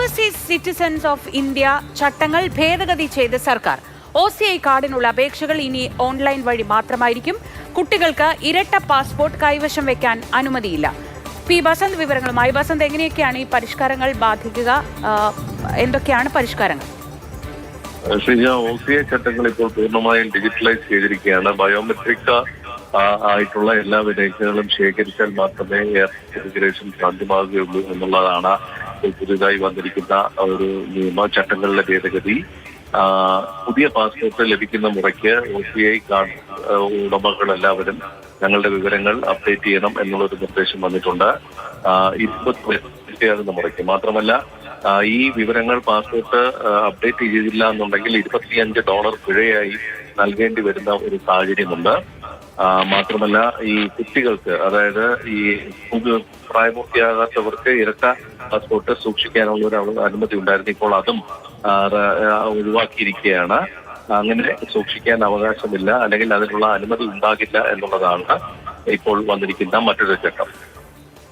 Overseas citizens of India ചട്ടങ്ങൾ ഭേദഗതി ചെയ്ത് സർക്കാർ. OCI കാർഡിനുള്ള അപേക്ഷകൾ ഇനി ഓൺലൈൻ വഴി മാത്രമായിരിക്കും. കുട്ടികൾക്ക് ഇരട്ട പാസ്പോർട്ട് കൈവശം വെക്കാൻ അനുമതിയില്ല. പി ബസന്ത് വിവരങ്ങളുമായി. ബസന്ത്, എങ്ങനെയൊക്കെയാണ് ഈ പരിഷ്കാരങ്ങൾ ബാധിക്കുക? എന്തൊക്കെയാണ് പരിഷ്കാരങ്ങൾ? OCI ചട്ടങ്ങൾ ഇപ്പോൾ പൂർണ്ണമായും ഡിജിറ്റലൈസ് ചെയ്തിരിക്കുകയാണ്. ബയോമെട്രിക് ആയിട്ടുള്ള എല്ലാ രേഖകളും ശേഖരിച്ചാൽ മാത്രമേ ഇമിഗ്രേഷൻ സാധ്യമാകുകയുള്ളൂ എന്നുള്ളതാണ് പുതിയതായി വന്നിരിക്കുന്ന ഒരു ചട്ടങ്ങളിലെ ഭേദഗതി. പുതിയ പാസ്പോർട്ട് ലഭിക്കുന്ന മുറയ്ക്ക് OCI കാർഡ് ഉടമകളെല്ലാവരും ഞങ്ങളുടെ വിവരങ്ങൾ അപ്ഡേറ്റ് ചെയ്യണം എന്നുള്ളൊരു നിർദ്ദേശം വന്നിട്ടുണ്ട്. 20 മുറയ്ക്ക് മാത്രമല്ല, ഈ വിവരങ്ങൾ പാസ്പോർട്ട് അപ്ഡേറ്റ് ചെയ്തില്ല എന്നുണ്ടെങ്കിൽ $25 പിഴയായി നൽകേണ്ടി വരുന്ന ഒരു സാഹചര്യമുണ്ട്. മാത്രമല്ല, ഈ കുട്ടികൾക്ക്, അതായത് ഈ പ്രായപൂർത്തിയാകാത്തവർക്ക് ഇരട്ട പാസ്പോർട്ട് സൂക്ഷിക്കാനുള്ള ഒരു അനുമതി ഉണ്ടായിരുന്നു. ഇപ്പോൾ അതും ഒഴിവാക്കിയിരിക്കുകയാണ്. അങ്ങനെ സൂക്ഷിക്കാൻ അവകാശമില്ല, അല്ലെങ്കിൽ അതിനുള്ള അനുമതി ഉണ്ടാകില്ല എന്നുള്ളതാണ് ഇപ്പോൾ വന്നിരിക്കുന്ന മറ്റൊരു ചട്ടം.